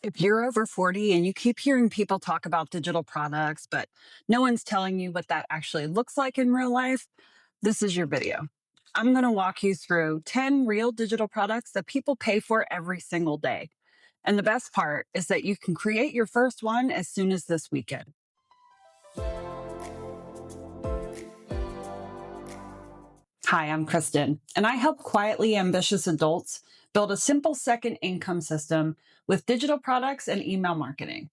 If you're over 40 and you keep hearing people talk about digital products, but no one's telling you what that actually looks like in real life, this is your video. I'm going to walk you through 10 real digital products that people pay for every single day. And the best part is that you can create your first one as soon as this weekend. Hi, I'm Kristen, and I help quietly ambitious adults build a simple second income system with digital products and email marketing.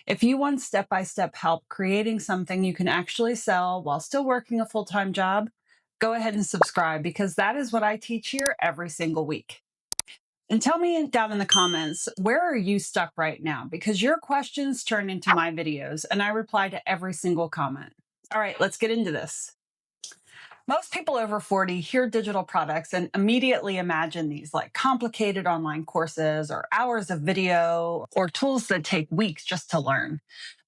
If you want step by step help creating something you can actually sell while still working a full time job, go ahead and subscribe because that is what I teach here every single week. And tell me down in the comments, where are you stuck right now? Because your questions turn into my videos and I reply to every single comment. All right, let's get into this. Most people over 40 hear digital products and immediately imagine these like complicated online courses or hours of video or tools that take weeks just to learn.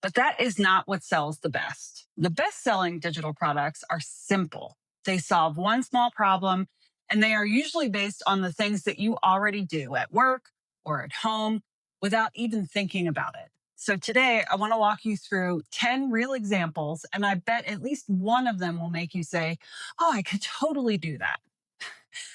But that is not what sells the best. The best selling digital products are simple. They solve one small problem and they are usually based on the things that you already do at work or at home without even thinking about it. So today I want to walk you through 10 real examples, and I bet at least one of them will make you say, oh, I could totally do that.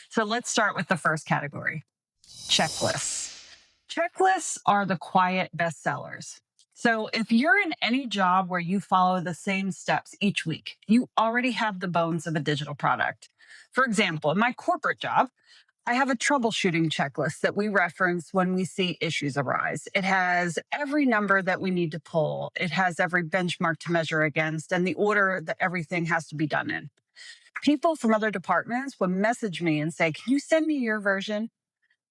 So let's start with the first category, checklists. Checklists are the quiet bestsellers. So if you're in any job where you follow the same steps each week, you already have the bones of a digital product. For example, in my corporate job, I have a troubleshooting checklist that we reference when we see issues arise. It has every number that we need to pull. It has every benchmark to measure against and the order that everything has to be done in. People from other departments would message me and say, can you send me your version?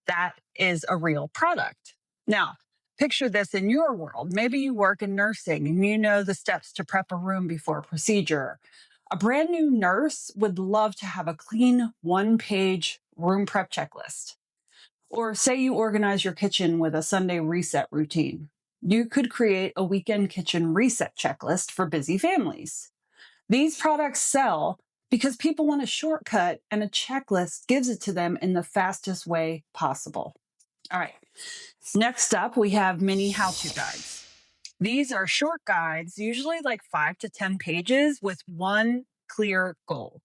That is a real product. Now, picture this in your world. Maybe you work in nursing and you know the steps to prep a room before a procedure. A brand new nurse would love to have a clean one-page room prep checklist. Or say you organize your kitchen with a Sunday reset routine. You could create a weekend kitchen reset checklist for busy families. These products sell because people want a shortcut and a checklist gives it to them in the fastest way possible. All right. Next up, we have mini how-to guides. These are short guides, usually like 5 to 10 pages with one clear goal.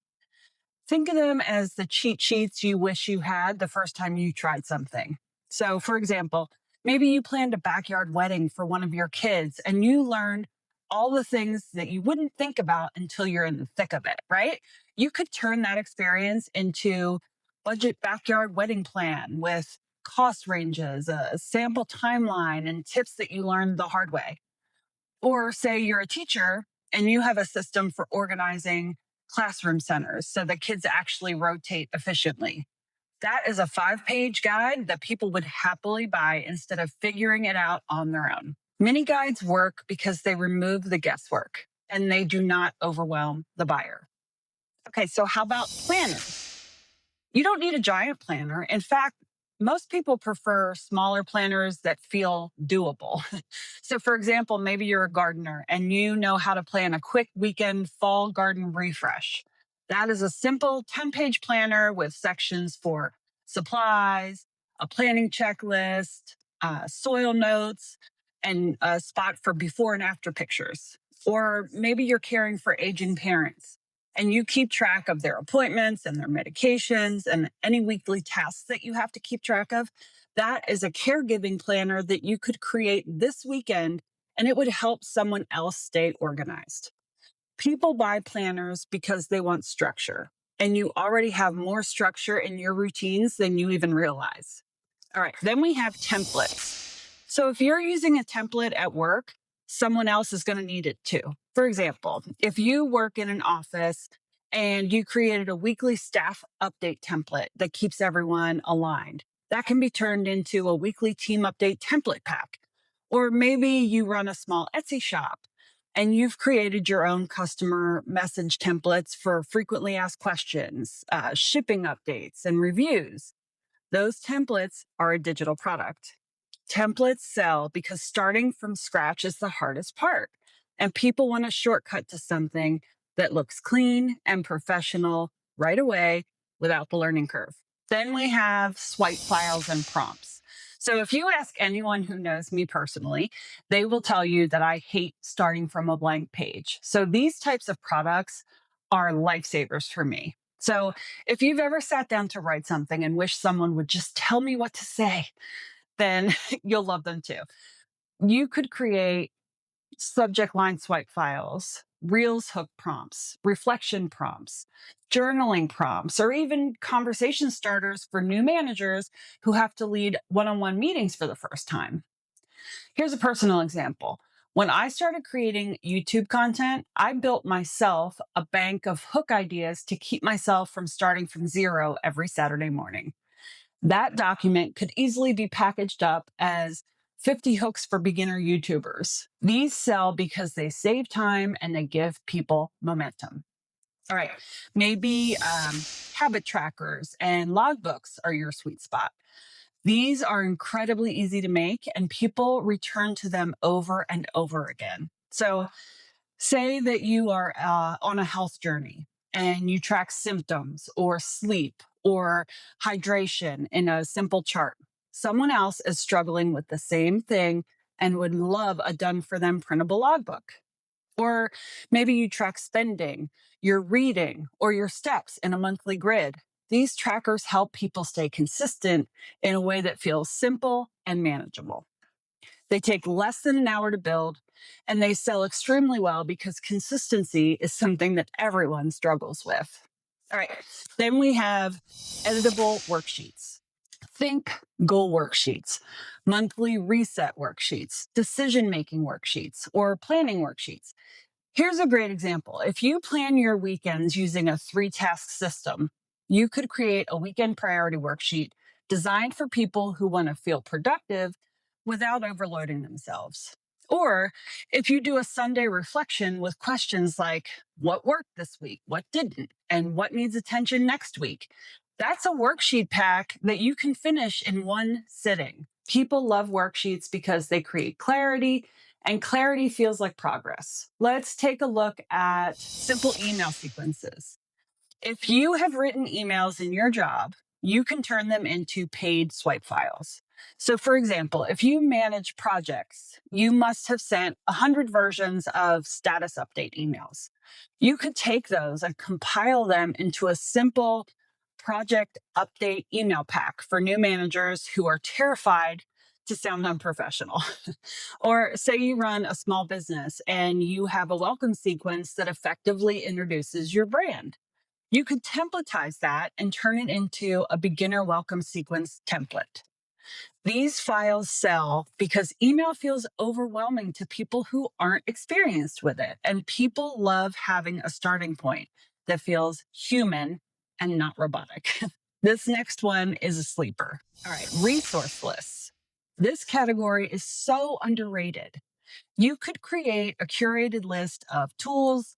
Think of them as the cheat sheets you wish you had the first time you tried something. So, for example, maybe you planned a backyard wedding for one of your kids and you learned all the things that you wouldn't think about until you're in the thick of it, right? You could turn that experience into budget backyard wedding plan with cost ranges, a sample timeline, and tips that you learned the hard way. Or say you're a teacher and you have a system for organizing classroom centers so that kids actually rotate efficiently. That is a 5-page guide that people would happily buy instead of figuring it out on their own. Mini guides work because they remove the guesswork and they do not overwhelm the buyer. Okay, so how about planners? You don't need a giant planner. In fact, most people prefer smaller planners that feel doable. So, for example, maybe you're a gardener and you know how to plan a quick weekend fall garden refresh. That is a simple 10-page planner with sections for supplies, a planning checklist, soil notes, and a spot for before and after pictures. Or maybe you're caring for aging parents and you keep track of their appointments and their medications and any weekly tasks that you have to keep track of. That is a caregiving planner that you could create this weekend and it would help someone else stay organized. People buy planners because they want structure, and you already have more structure in your routines than you even realize. All right, then we have templates. So if you're using a template at work, someone else is going to need it too. For example, if you work in an office and you created a weekly staff update template that keeps everyone aligned, that can be turned into a weekly team update template pack. Or maybe you run a small Etsy shop and you've created your own customer message templates for frequently asked questions, shipping updates, and reviews. Those templates are a digital product. Templates sell because starting from scratch is the hardest part, and people want a shortcut to something that looks clean and professional right away without the learning curve. Then we have swipe files and prompts. So if you ask anyone who knows me personally, they will tell you that I hate starting from a blank page. So these types of products are lifesavers for me. So if you've ever sat down to write something and wish someone would just tell me what to say, then you'll love them too. You could create subject line swipe files, Reels hook prompts, reflection prompts, journaling prompts, or even conversation starters for new managers who have to lead one-on-one meetings for the first time. Here's a personal example. When I started creating YouTube content, I built myself a bank of hook ideas to keep myself from starting from zero every Saturday morning. That document could easily be packaged up as 50 hooks for beginner YouTubers. These sell because they save time and they give people momentum. All right, maybe habit trackers and logbooks are your sweet spot. These are incredibly easy to make, and people return to them over and over again. So, say that you are on a health journey and you track symptoms or sleep or hydration in a simple chart. Someone else is struggling with the same thing and would love a done for them printable logbook. Or maybe you track spending, your reading, or your steps in a monthly grid. These trackers help people stay consistent in a way that feels simple and manageable. They take less than an hour to build, and they sell extremely well because consistency is something that everyone struggles with. All right, then we have editable worksheets. Think goal worksheets, monthly reset worksheets, decision-making worksheets, or planning worksheets. Here's a great example. If you plan your weekends using a 3-task system, you could create a weekend priority worksheet designed for people who want to feel productive without overloading themselves. Or if you do a Sunday reflection with questions like what worked this week, what didn't, and what needs attention next week, that's a worksheet pack that you can finish in one sitting. People love worksheets because they create clarity, and clarity feels like progress. Let's take a look at simple email sequences. If you have written emails in your job, you can turn them into paid swipe files. So, for example, if you manage projects, you must have sent 100 versions of status update emails. You could take those and compile them into a simple project update email pack for new managers who are terrified to sound unprofessional. Or say you run a small business and you have a welcome sequence that effectively introduces your brand. You could templatize that and turn it into a beginner welcome sequence template. These files sell because email feels overwhelming to people who aren't experienced with it, and people love having a starting point that feels human and not robotic. This next one is a sleeper. All right, resource lists. This category is so underrated. You could create a curated list of tools,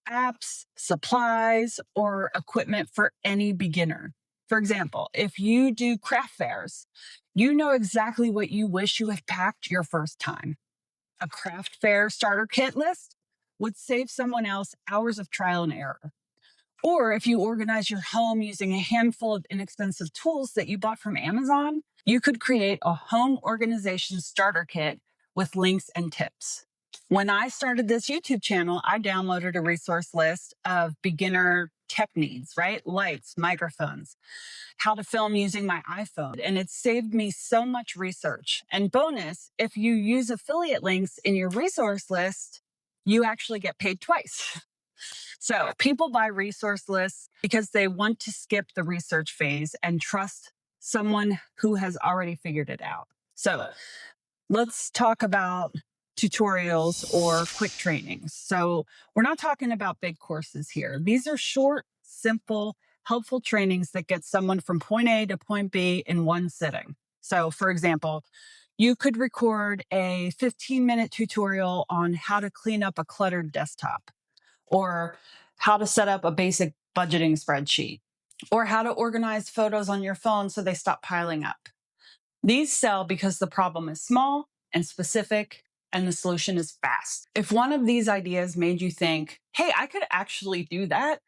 apps, supplies, or equipment for any beginner. For example, if you do craft fairs, you know exactly what you wish you had packed your first time. A craft fair starter kit list would save someone else hours of trial and error. Or if you organize your home using a handful of inexpensive tools that you bought from Amazon, you could create a home organization starter kit with links and tips. When I started this YouTube channel, I downloaded a resource list of beginner tech needs, right? Lights, microphones, how to film using my iPhone. And it saved me so much research. And bonus, if you use affiliate links in your resource list, you actually get paid twice. So people buy resource lists because they want to skip the research phase and trust someone who has already figured it out. So let's talk about tutorials or quick trainings. So we're not talking about big courses here. These are short, simple, helpful trainings that get someone from point A to point B in one sitting. So for example, you could record a 15-minute tutorial on how to clean up a cluttered desktop, or how to set up a basic budgeting spreadsheet, or how to organize photos on your phone so they stop piling up. These sell because the problem is small and specific, and the solution is fast. If one of these ideas made you think, hey, I could actually do that,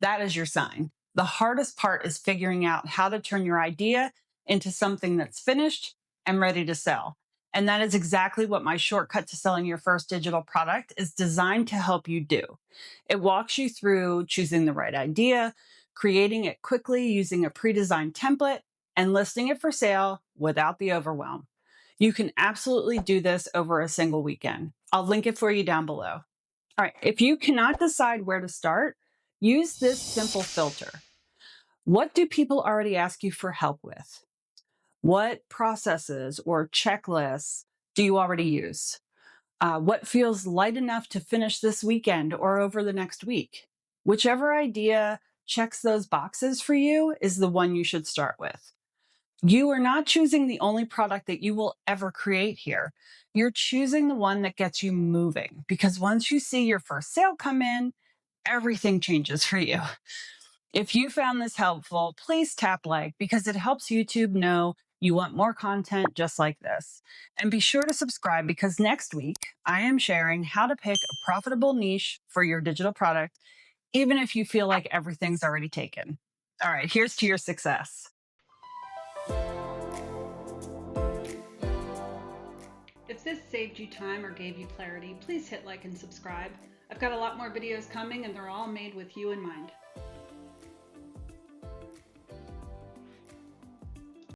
that is your sign. The hardest part is figuring out how to turn your idea into something that's finished and ready to sell. And that is exactly what my shortcut to selling your first digital product is designed to help you do. It walks you through choosing the right idea, creating it quickly using a pre-designed template, and listing it for sale without the overwhelm. You can absolutely do this over a single weekend. I'll link it for you down below. All right, if you cannot decide where to start, use this simple filter. What do people already ask you for help with? What processes or checklists do you already use? What feels light enough to finish this weekend or over the next week? Whichever idea checks those boxes for you is the one you should start with. You are not choosing the only product that you will ever create here. You're choosing the one that gets you moving, because once you see your first sale come in, everything changes for you. If you found this helpful, please tap like, because it helps YouTube know you want more content just like this. And be sure to subscribe, because next week I am sharing how to pick a profitable niche for your digital product, even if you feel like everything's already taken. All right, here's to your success. If this saved you time or gave you clarity, please hit like and subscribe. I've got a lot more videos coming, and they're all made with you in mind.